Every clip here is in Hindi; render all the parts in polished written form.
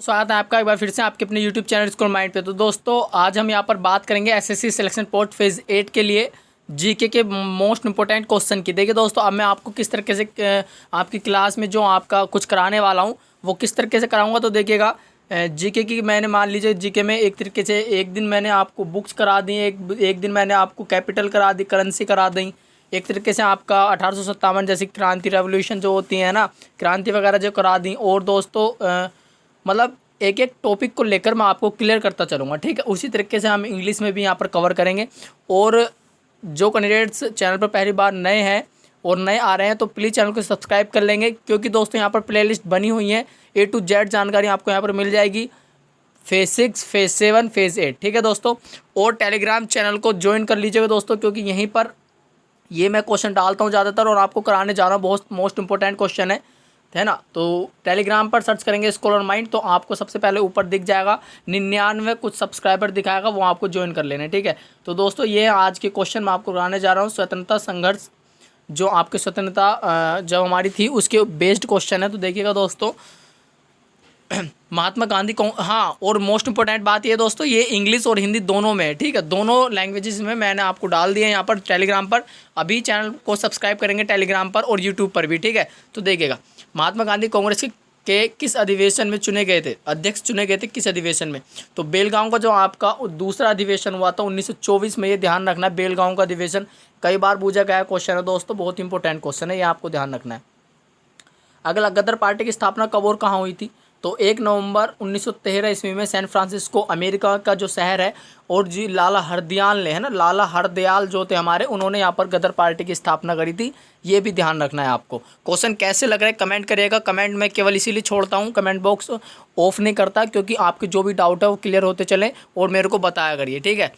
स्वागत है आपका एक बार फिर से आपके अपने YouTube चैनल स्कूल माइंड पे। तो दोस्तों आज हम यहाँ पर बात करेंगे एसएससी सिलेक्शन पोस्ट फेज़ 8 के लिए जीके के मोस्ट इंपॉर्टेंट क्वेश्चन की। देखिए दोस्तों, अब मैं आपको किस तरीके से आपकी क्लास में जो आपका कुछ कराने वाला हूँ वो किस तरीके से कराऊंगा। तो देखिएगा, जीके की मैंने मान लीजिए जीके में एक तरीके से एक दिन मैंने आपको बुक्स करा दी, एक दिन मैंने आपको कैपिटल करा दी, करेंसी करा दी। एक तरीके से आपका 1857 जैसी क्रांति रेवोल्यूशन जो होती है ना, क्रांति वगैरह जो करा दी। और दोस्तों मतलब एक एक टॉपिक को लेकर मैं आपको क्लियर करता चलूँगा, ठीक है। उसी तरीके से हम इंग्लिश में भी यहाँ पर कवर करेंगे। और जो कैंडिडेट्स चैनल पर पहली बार नए हैं और नए आ रहे हैं तो प्लीज़ चैनल को सब्सक्राइब कर लेंगे, क्योंकि दोस्तों यहाँ पर प्लेलिस्ट बनी हुई है, A to Z जानकारी आपको यहाँ पर मिल जाएगी। फेज़ 6, फेज़ 7, फेज़ 8, ठीक है दोस्तों। और टेलीग्राम चैनल को ज्वाइन कर लीजिएगा दोस्तों, क्योंकि यहीं पर ये मैं क्वेश्चन डालता हूँ ज़्यादातर और आपको कराने जा रहा हूँ। बहुत मोस्ट इंपॉर्टेंट क्वेश्चन है ना। तो टेलीग्राम पर सर्च करेंगे स्कॉलर माइंड तो आपको सबसे पहले ऊपर दिख जाएगा 99 कुछ सब्सक्राइबर दिखाएगा, वो आपको ज्वाइन कर लेना, ठीक है। तो दोस्तों ये आज के क्वेश्चन मैं आपको कराने जा रहा हूँ। स्वतंत्रता संघर्ष जो आपकी स्वतंत्रता जब हमारी थी उसके बेस्ड क्वेश्चन है। तो देखिएगा दोस्तों, महात्मा गांधी कौन, हाँ, और मोस्ट इंपॉर्टेंट बात ये दोस्तों, ये इंग्लिश और हिंदी दोनों में है, ठीक है। दोनों लैंग्वेजेस में मैंने आपको डाल दिया यहाँ पर टेलीग्राम पर। अभी चैनल को सब्सक्राइब करेंगे टेलीग्राम पर और यूट्यूब पर भी, ठीक है। तो देखिएगा, महात्मा गांधी कांग्रेस के किस अधिवेशन में चुने गए थे, अध्यक्ष चुने गए थे किस अधिवेशन में। तो बेलगांव का जो आपका दूसरा अधिवेशन हुआ था 1924 में, ये ध्यान रखना है। बेलगांव का अधिवेशन कई बार पूछा गया क्वेश्चन है दोस्तों, बहुत इंपॉर्टेंट क्वेश्चन है, ये आपको ध्यान रखना है। अगला, गदर पार्टी की स्थापना कब और कहाँ हुई थी। तो 1 नवंबर 1913 ईस्वी में सैन फ्रांसिस्को अमेरिका का जो शहर है। और जी लाला हरदयाल ने, है ना, लाला हरदयाल जो थे हमारे, उन्होंने यहाँ पर गदर पार्टी की स्थापना करी थी। ये भी ध्यान रखना है आपको। क्वेश्चन कैसे लग रहा है कमेंट करिएगा। कमेंट मैं केवल इसीलिए छोड़ता हूँ, कमेंट बॉक्स ऑफ नहीं करता, क्योंकि आपके जो भी डाउट है वो क्लियर होते चलें और मेरे को बताया करिए, ठीक है।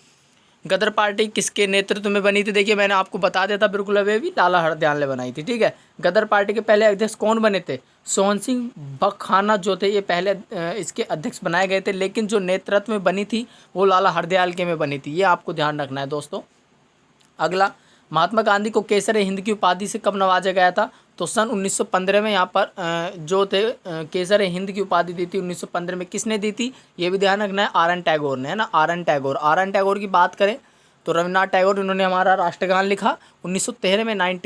गदर पार्टी किसके नेतृत्व में बनी थी। देखिए मैंने आपको बता दिया था बिल्कुल, अभी भी लाला हरदयाल ने बनाई थी, ठीक है। गदर पार्टी के पहले अध्यक्ष कौन बने थे। सोहन सिंह बखाना जो थे ये पहले इसके अध्यक्ष बनाए गए थे, लेकिन जो नेतृत्व में बनी थी वो लाला हरदयाल के में बनी थी। ये आपको ध्यान रखना है दोस्तों। अगला, महात्मा गांधी को केसर हिंद की उपाधि से कब नवाजा गया था। तो सन 1915 में यहाँ पर जो थे केसर हिंद की उपाधि दी थी 1915 में। किसने दी थी ये भी ध्यान रखना है, आर.एन. टैगोर ने, है ना। आर.एन. टैगोर की बात करें तो रविन्द्रनाथ टैगोर, इन्होंने हमारा राष्ट्रगान लिखा 1913 में,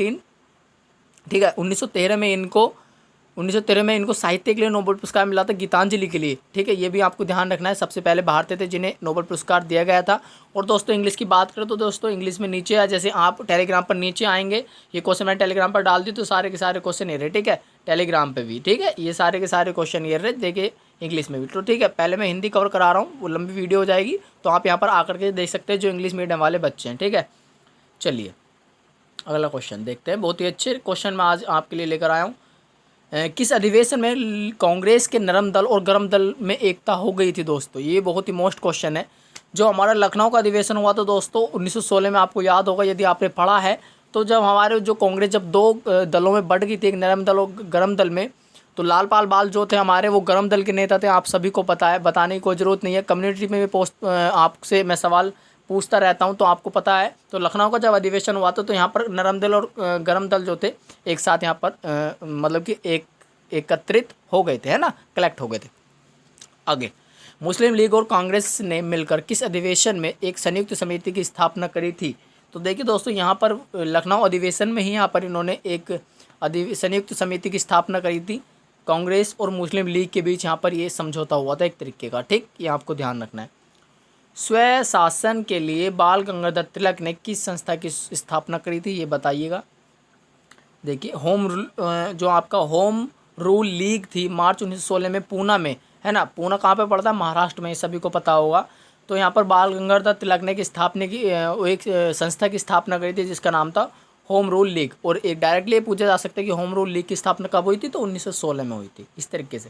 ठीक है। 1913 में इनको साहित्य के लिए नोबेल पुरस्कार मिला था, गीतांजलि के लिए, ठीक है। ये भी आपको ध्यान रखना है, सबसे पहले भारतीय थे जिन्हें नोबेल पुरस्कार दिया गया था। और दोस्तों इंग्लिश की बात करें तो दोस्तों इंग्लिश में नीचे है, जैसे आप टेलीग्राम पर नीचे आएंगे, ये क्वेश्चन मैंने टेलीग्राम पर डाल दी तो सारे के सारे क्वेश्चन ये रहे, ठीक है। टेलीग्राम पर भी, ठीक है, ये सारे के सारे क्वेश्चन ये रहे, देखिए इंग्लिश में भी। तो ठीक है, पहले मैं हिंदी कवर करा रहा हूँ, वो लंबी वीडियो हो जाएगी, तो आप यहाँ पर आकर के देख सकते हैं जो इंग्लिश मीडियम वाले बच्चे हैं, ठीक है। चलिए अगला क्वेश्चन देखते हैं। बहुत ही अच्छे क्वेश्चन मैं आज आपके लिए लेकर आया हूँ। किस अधिवेशन में कांग्रेस के नरम दल और गरम दल में एकता हो गई थी दोस्तों। ये बहुत ही मोस्ट क्वेश्चन है। जो हमारा लखनऊ का अधिवेशन हुआ था दोस्तों 1916 में, आपको याद होगा यदि आपने पढ़ा है। तो जब हमारे जो कांग्रेस जब दो दलों में बढ़ गई थी, एक नरम दल और गरम दल में, तो लालपाल बाल जो थे हमारे वो गरम दल के नेता थे। आप सभी को पता है, बताने की कोई ज़रूरत नहीं है। कम्युनिटी में भी पोस्ट आपसे मैं सवाल पूछता रहता हूं तो आपको पता है। तो लखनऊ का जब अधिवेशन हुआ था तो यहाँ पर नरम दल और गरम दल जो थे एक साथ यहाँ पर मतलब कि एकत्रित हो गए थे, है ना, कलेक्ट हो गए थे। आगे, मुस्लिम लीग और कांग्रेस ने मिलकर किस अधिवेशन में एक संयुक्त समिति की स्थापना करी थी। तो देखिए दोस्तों, यहाँ पर लखनऊ अधिवेशन में ही यहाँ पर इन्होंने एक संयुक्त समिति की स्थापना करी थी। कांग्रेस और मुस्लिम लीग के बीच यहाँ पर ये समझौता हुआ था एक तरीके का, ठीक। ये आपको ध्यान रखना है। स्वयं शासन के लिए बाल गंगाधर तिलक ने किस संस्था की स्थापना करी थी, ये बताइएगा। देखिए होम रूल, जो आपका होम रूल लीग थी, मार्च 1916 में पूना में, है ना। पूना कहाँ पे पड़ता है, महाराष्ट्र में, सभी को पता होगा। तो यहाँ पर बाल गंगाधर तिलक ने की स्थापना की एक संस्था की स्थापना करी थी जिसका नाम था होम रूल लीग। और एक डायरेक्टली ये पूछा जा सकता है कि होम रूल लीग की स्थापना कब हुई थी, तो 1916 में हुई थी, इस तरीके से।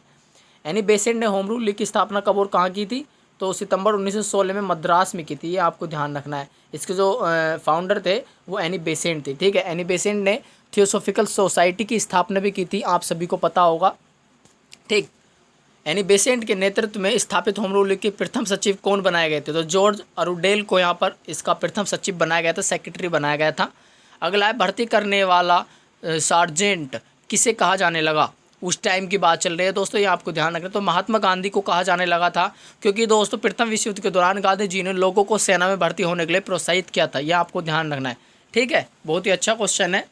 एनी बेसेंट ने होम रूल लीग की स्थापना कब और कहाँ की थी, तो सितंबर 1916 में मद्रास में की थी। ये आपको ध्यान रखना है। इसके जो फाउंडर थे वो एनी बेसेंट थे, ठीक है। एनी बेसेंट ने थियोसॉफिकल सोसाइटी की स्थापना भी की थी, आप सभी को पता होगा, ठीक। एनी बेसेंट के नेतृत्व में स्थापित होम रूल लीग के प्रथम सचिव कौन बनाए गए थे, तो जॉर्ज अरुडेल को यहाँ पर इसका प्रथम सचिव बनाया गया था, सेक्रेटरी बनाया गया था। अगला है, भर्ती करने वाला सार्जेंट किसे कहा जाने लगा। उस टाइम की बात चल रही है दोस्तों, ये आपको ध्यान रखना है। तो महात्मा गांधी को कहा जाने लगा था क्योंकि दोस्तों प्रथम विश्व युद्ध के दौरान गांधी जी ने लोगों को सेना में भर्ती होने के लिए प्रोत्साहित किया था, यह आपको ध्यान रखना है। ठीक है, बहुत ही अच्छा क्वेश्चन है।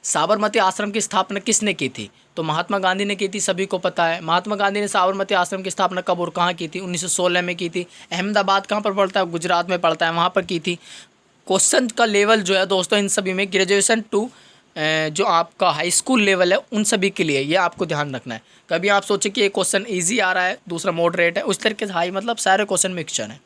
साबरमती आश्रम की स्थापना किसने की थी? तो महात्मा गांधी ने की थी, सभी को पता है। महात्मा गांधी ने साबरमती आश्रम की स्थापना कब और कहाँ की थी? 1916 में की थी। अहमदाबाद कहाँ पर पड़ता है? गुजरात में पड़ता है, वहाँ पर की थी। क्वेश्चन का लेवल जो है दोस्तों इन सभी में ग्रेजुएशन टू जो आपका हाई स्कूल लेवल है उन सभी के लिए ये आपको ध्यान रखना है। कभी आप सोचे कि एक क्वेश्चन ईजी आ रहा है, दूसरा मॉडरेट है, उस तरीके से हाई मतलब सारे क्वेश्चन मिक्सचर है।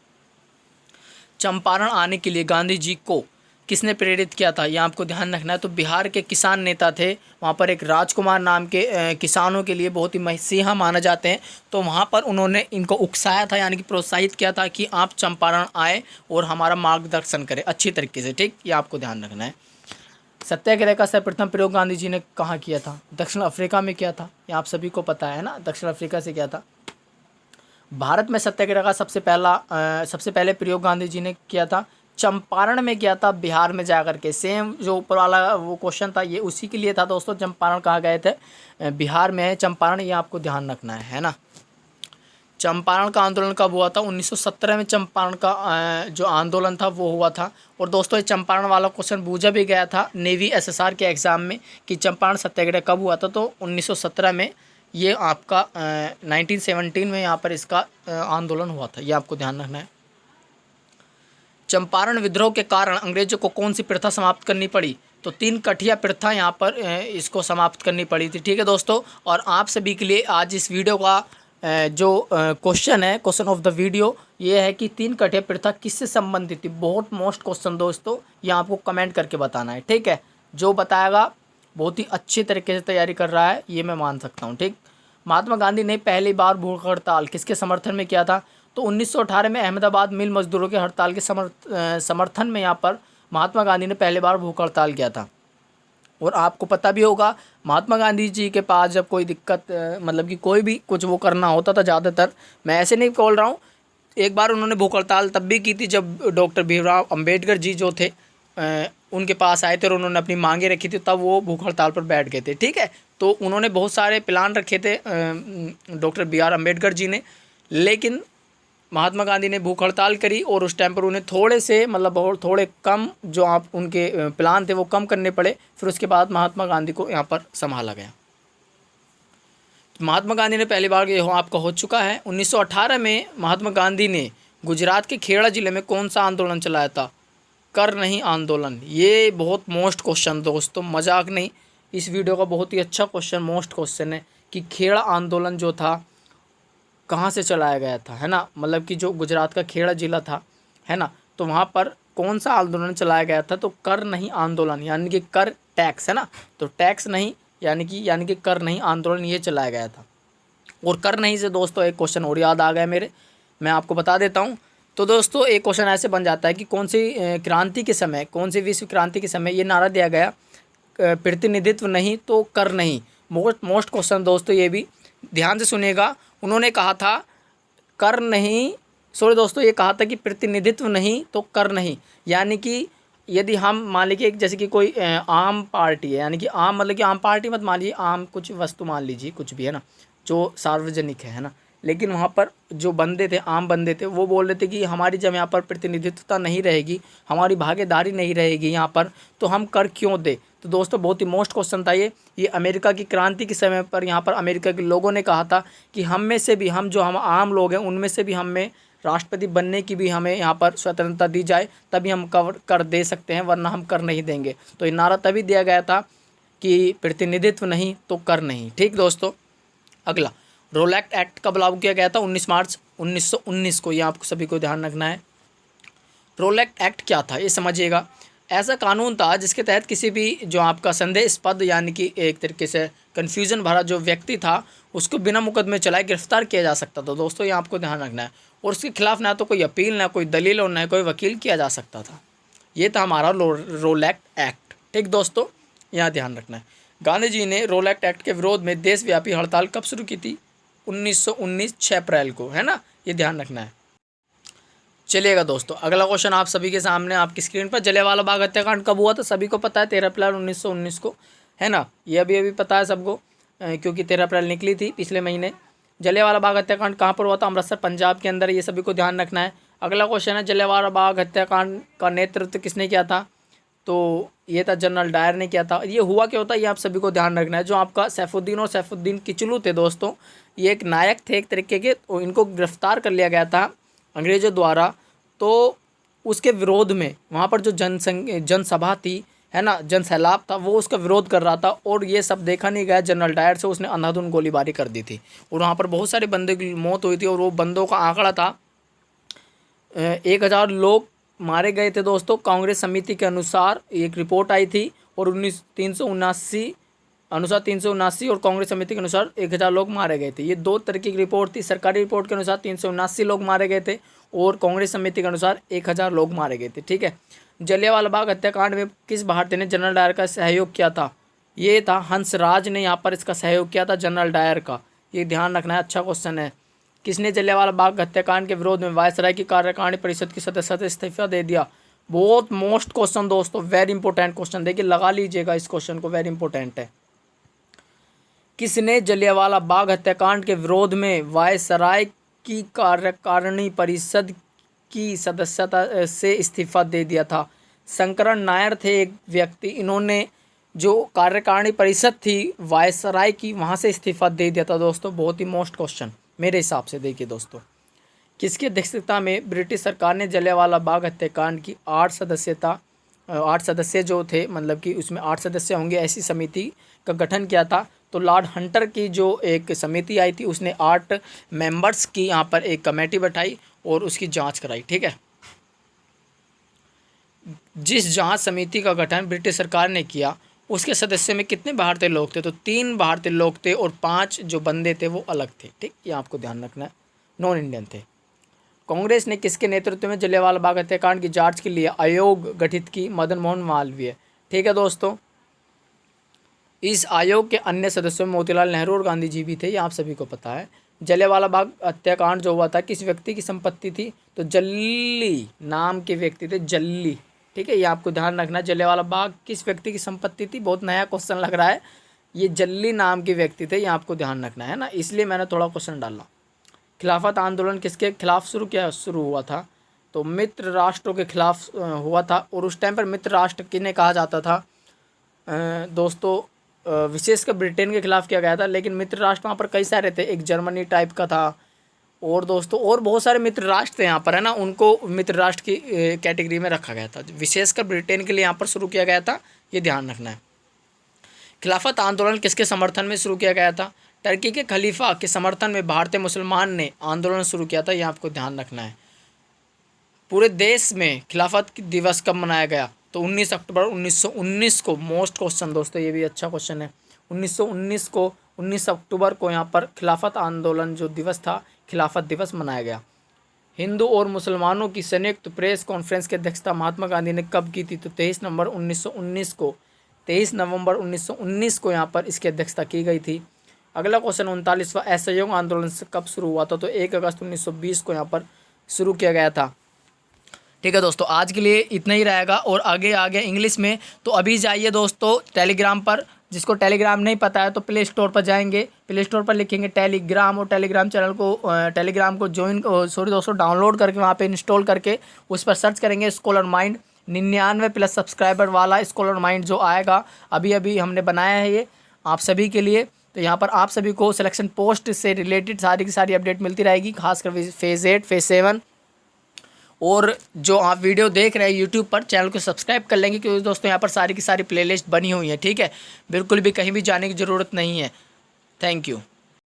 चंपारण आने के लिए गांधी जी को किसने प्रेरित किया था? ये आपको ध्यान रखना है। तो बिहार के किसान नेता थे, वहाँ पर एक राजकुमार नाम के किसानों के लिए बहुत ही मसीहा माना जाते हैं, तो वहाँ पर उन्होंने इनको उकसाया था, यानी कि प्रोत्साहित किया था कि आप चंपारण आए और हमारा मार्गदर्शन करें अच्छी तरीके से। ठीक, ये आपको ध्यान रखना है। सत्याग्रह का सर्वप्रथम प्रयोग गांधी जी ने कहाँ किया था? दक्षिण अफ्रीका में किया था, ये आप सभी को पता है ना, दक्षिण अफ्रीका से किया था। भारत में सत्याग्रह का सबसे पहले प्रयोग गांधी जी ने किया था चंपारण में किया था, बिहार में जाकर के। सेम जो ऊपर वाला वो क्वेश्चन था ये उसी के लिए था दोस्तों, चंपारण कहाँ गए थे? बिहार में है चंपारण, ये आपको ध्यान रखना है ना। चंपारण का आंदोलन कब हुआ था? 1917 में चंपारण का जो आंदोलन था वो हुआ था। और दोस्तों ये चंपारण वाला क्वेश्चन पूछा भी गया था नेवी एसएसआर के एग्ज़ाम में कि चंपारण सत्याग्रह कब हुआ था? तो 1917 में ये आपका 1917 में यहाँ पर इसका आंदोलन हुआ था, ये आपको ध्यान रखना है। चंपारण विद्रोह के कारण अंग्रेजों को कौन सी प्रथा समाप्त करनी पड़ी? तो 3 कठिया प्रथा यहाँ पर इसको समाप्त करनी पड़ी थी। ठीक है दोस्तों, और आप सभी के लिए आज इस वीडियो का जो क्वेश्चन है, क्वेश्चन ऑफ द वीडियो ये है कि 3 कठिया प्रथा किससे संबंधित थी? बहुत मोस्ट क्वेश्चन दोस्तों, ये आपको कमेंट करके बताना है। ठीक है, जो बताएगा बहुत ही अच्छी तरीके से तैयारी कर रहा है, ये मैं मान सकता हूँ। ठीक, महात्मा गांधी ने पहली बार भूख हड़ताल किसके समर्थन में किया था? तो 1918 में अहमदाबाद मिल मजदूरों के हड़ताल के समर्थन में यहाँ पर महात्मा गांधी ने पहली बार भूख हड़ताल किया था। और आपको पता भी होगा महात्मा गांधी जी के पास जब कोई दिक्कत मतलब कि कोई भी कुछ वो करना होता था, ज़्यादातर मैं ऐसे नहीं बोल रहा हूँ, एक बार उन्होंने भूख हड़ताल तब भी की थी जब डॉक्टर भीमराव अंबेडकर जी जो थे उनके पास आए थे और उन्होंने अपनी मांगे रखी थी, तब वो भूख हड़ताल पर बैठ गए थे। ठीक है, तो उन्होंने बहुत सारे प्लान रखे थे doctor B are Ambedkar ji ने, लेकिन महात्मा गांधी ने भूख हड़ताल करी और उस टाइम पर उन्हें थोड़े से मतलब बहुत थोड़े कम जो आप उनके प्लान थे वो कम करने पड़े। फिर उसके बाद महात्मा गांधी को यहाँ पर संभाला गया। महात्मा गांधी ने पहली बार, ये आपका हो चुका है। 1918 में महात्मा गांधी ने गुजरात के खेड़ा जिले में कौन सा आंदोलन चलाया था? कर नहीं आंदोलन। ये बहुत मोस्ट क्वेश्चन दोस्तों, मजाक नहीं, इस वीडियो का बहुत ही अच्छा क्वेश्चन, मोस्ट क्वेश्चन है कि खेड़ा आंदोलन जो था कहाँ से चलाया गया था, है ना, मतलब कि जो गुजरात का खेड़ा जिला था, है ना, तो वहाँ पर कौन सा आंदोलन चलाया गया था? तो कर नहीं आंदोलन, यानी कि कर टैक्स, है ना, तो टैक्स नहीं यानी कि कर नहीं आंदोलन ये चलाया गया था। और कर नहीं से दोस्तों एक क्वेश्चन और याद आ गया मेरे, मैं आपको बता देता हूँ। तो दोस्तों एक क्वेश्चन ऐसे बन जाता है कि कौन सी क्रांति के समय, कौन सी विश्व क्रांति के समय ये नारा दिया गया, प्रतिनिधित्व नहीं तो कर नहीं। मोस्ट क्वेश्चन दोस्तों, ये भी ध्यान से सुनिएगा। उन्होंने कहा था कर नहीं, सॉरी दोस्तों, ये कहा था कि प्रतिनिधित्व नहीं तो कर नहीं, यानी कि यदि हम मान लीजिए जैसे कि कोई आम पार्टी है, यानी कि आम मतलब कि आम पार्टी मत मान लीजिए, आम कुछ वस्तु मान लीजिए, कुछ भी, है ना, जो सार्वजनिक है ना, लेकिन वहाँ पर जो बंदे थे, आम बंदे थे, वो बोल रहे थे कि हमारी जब यहाँ पर प्रतिनिधित्वता नहीं रहेगी, हमारी भागीदारी नहीं रहेगी यहाँ पर, तो हम कर क्यों दे? तो दोस्तों बहुत ही मोस्ट क्वेश्चन था ये अमेरिका की क्रांति के समय पर यहाँ पर अमेरिका के लोगों ने कहा था कि हम में से भी, हम जो हम आम लोग हैं उनमें से भी हमें राष्ट्रपति बनने की भी हमें यहाँ पर स्वतंत्रता दी जाए, तभी हम कर दे सकते हैं, वरना हम कर नहीं देंगे। तो ये नारा तभी दिया गया था कि प्रतिनिधित्व नहीं तो कर नहीं। ठीक दोस्तों, अगला रोलैक्ट एक्ट कब लागू किया गया था? 19 मार्च 1919 को, ये आपको सभी को ध्यान रखना है। रोलैक्ट एक्ट क्या था ये समझिएगा। ऐसा कानून था जिसके तहत किसी भी जो आपका संदेहास्पद यानी कि एक तरीके से कन्फ्यूज़न भरा जो व्यक्ति था उसको बिना मुकदमे चलाए गिरफ्तार किया जा सकता था। दोस्तों ये आपको ध्यान रखना है, और उसके खिलाफ ना तो कोई अपील, ना कोई दलील और ना कोई वकील किया जा सकता था। ये था हमारा रोलैक्ट एक्ट। ठीक दोस्तों, यहाँ ध्यान रखना है। गांधी जी ने रोलैक्ट एक्ट के विरोध में देशव्यापी हड़ताल कब शुरू की थी? 1919 6 अप्रैल को, है ना, ये ध्यान रखना है। चलिएगा दोस्तों, अगला क्वेश्चन आप सभी के सामने आपकी स्क्रीन पर, जलियांवाला बाग हत्याकांड कब हुआ था? सभी को पता है 13 अप्रैल 1919 को, है ना, ये अभी पता है सबको। क्योंकि 13 अप्रैल निकली थी पिछले महीने। जलियांवाला बाग हत्याकांड कहाँ पर हुआ था? अमृतसर पंजाब के अंदर, ये सभी को ध्यान रखना है। अगला क्वेश्चन है, जलियांवाला बाग हत्याकांड का नेतृत्व किसने किया था? तो ये था जनरल डायर ने किया था। ये हुआ क्या होता है, ये आप सभी को ध्यान रखना है। जो आपका सैफुद्दीन और सैफुद्दीन किचलू थे दोस्तों, ये एक नायक थे एक तरीके के, तो इनको गिरफ्तार कर लिया गया था अंग्रेज़ों द्वारा। तो उसके विरोध में वहाँ पर जो जनसभा थी, है ना, जन सैलाब था, वो उसका विरोध कर रहा था। और ये सब देखा नहीं गया जनरल डायर से, उसने अंधाधुंध गोलीबारी कर दी थी और वहाँ पर बहुत सारे बंदे की मौत हुई थी। और वो बंदों का आंकड़ा था 1000 लोग मारे गए थे दोस्तों। कांग्रेस समिति के अनुसार एक रिपोर्ट आई थी और 379 और कांग्रेस समिति के अनुसार 1000 लोग मारे गए थे। ये दो तरीके की रिपोर्ट थी। सरकारी रिपोर्ट के अनुसार 379 लोग मारे गए थे और कांग्रेस समिति के अनुसार 1000 लोग मारे गए थे। ठीक है। जलियांवाला बाग हत्याकांड में किस भारतीय ने जनरल डायर का सहयोग किया था? ये था हंसराज ने यहाँ पर इसका सहयोग किया था जनरल डायर का। ये ध्यान रखना है, अच्छा क्वेश्चन है। किसने जलियांवाला बाग हत्याकांड के विरोध में वायसराय की कार्यकारिणी परिषद की सदस्यता से इस्तीफा दे दिया? बहुत मोस्ट क्वेश्चन दोस्तों, वेरी इंपॉर्टेंट क्वेश्चन, देखिए लगा लीजिएगा इस क्वेश्चन को, वेरी इंपॉर्टेंट है। किसने जलियांवाला बाग हत्याकांड के विरोध में वायसराय की कार्यकारिणी परिषद की सदस्यता से इस्तीफा दे दिया था? शंकरन नायर थे एक व्यक्ति, इन्होंने जो कार्यकारिणी परिषद थी वायसराय की, वहाँ से इस्तीफा दे दिया था दोस्तों। बहुत ही मोस्ट क्वेश्चन मेरे हिसाब से। देखिए दोस्तों, किसकी अध्यक्षता में ब्रिटिश सरकार ने जलियांवाला बाग हत्याकांड की 8 सदस्य जो थे, मतलब कि उसमें 8 सदस्य होंगे, ऐसी समिति का गठन किया था? तो लॉर्ड हंटर की जो एक समिति आई थी, उसने 8 मेंबर्स की यहाँ पर एक कमेटी बैठाई और उसकी जांच कराई। ठीक है। जिस जांच समिति का गठन ब्रिटिश सरकार ने किया, उसके सदस्य में कितने भारतीय लोग थे? तो 3 भारतीय लोग थे और 5 जो बंदे थे वो अलग थे। ठीक, ये आपको ध्यान रखना है, नॉन इंडियन थे। कांग्रेस ने किसके नेतृत्व में जलियांवाला बाग हत्याकांड की जांच के लिए आयोग गठित की? मदन मोहन मालवीय। ठीक है दोस्तों। इस आयोग के अन्य सदस्यों में मोतीलाल नेहरू और गांधी जी भी थे, ये आप सभी को पता है। जलियांवाला बाग हत्याकांड जो हुआ था किस व्यक्ति की संपत्ति थी? तो जल्ली नाम के व्यक्ति थे, जल्ली। ठीक है, ये आपको ध्यान रखना। जलियांवाला बाग किस व्यक्ति की संपत्ति थी? बहुत नया क्वेश्चन लग रहा है, ये जल्ली नाम के व्यक्ति थे, ये आपको ध्यान रखना है ना, इसलिए मैंने थोड़ा क्वेश्चन डाला। खिलाफत आंदोलन किसके खिलाफ शुरू हुआ था? तो मित्र राष्ट्रों के खिलाफ हुआ था। और उस टाइम पर मित्र राष्ट्र किन्हें कहा जाता था दोस्तों? विशेषकर ब्रिटेन के खिलाफ किया गया था, लेकिन मित्र राष्ट्र वहाँ पर कई सारे थे, एक जर्मनी टाइप का था और दोस्तों और बहुत सारे मित्र राष्ट्र थे यहाँ पर, है ना, उनको मित्र राष्ट्र की कैटेगरी में रखा गया था। विशेषकर ब्रिटेन के लिए यहाँ पर शुरू किया गया था, ये ध्यान रखना है। खिलाफत आंदोलन किसके समर्थन में शुरू किया गया था? टर्की के खलीफा के समर्थन में भारतीय मुसलमान ने आंदोलन शुरू किया था, ये आपको ध्यान रखना है। पूरे देश में खिलाफत दिवस कब मनाया गया? तो 19 अक्टूबर 1919 को। मोस्ट क्वेश्चन दोस्तों, ये भी अच्छा क्वेश्चन है। 19 अक्टूबर को यहाँ पर खिलाफत आंदोलन जो दिवस था, खिलाफत दिवस मनाया गया। हिंदू और मुसलमानों की संयुक्त प्रेस कॉन्फ्रेंस की अध्यक्षता महात्मा गांधी ने कब की थी? तो 23 नवंबर 1919 को यहाँ पर इसकी अध्यक्षता की गई थी। अगला क्वेश्चन 39वां असहयोग आंदोलन से कब शुरू हुआ था? तो 1 अगस्त 1920 को यहाँ पर शुरू किया गया था। ठीक है दोस्तों, आज के लिए इतना ही रहेगा और आगे आ गया इंग्लिश में। तो अभी जाइए दोस्तों टेलीग्राम पर, जिसको टेलीग्राम नहीं पता है तो प्ले स्टोर पर जाएंगे, प्ले स्टोर पर लिखेंगे टेलीग्राम और टेलीग्राम चैनल को टेलीग्राम को डाउनलोड करके वहाँ पे इंस्टॉल करके उस पर सर्च करेंगे स्कॉलर माइंड। 99+ सब्सक्राइबर वाला स्कॉलर माइंड जो आएगा, अभी अभी हमने बनाया है ये आप सभी के लिए। तो यहाँ पर आप सभी को सिलेक्शन पोस्ट से रिलेटेड सारी की सारी अपडेट मिलती रहेगी, खासकर फेज़ 8 फेज़ 7। और जो आप वीडियो देख रहे हैं यूट्यूब पर, चैनल को सब्सक्राइब कर लेंगे, क्योंकि दोस्तों यहाँ पर सारी की सारी प्लेलिस्ट बनी हुई है। ठीक है, बिल्कुल भी कहीं भी जाने की ज़रूरत नहीं है। Thank you.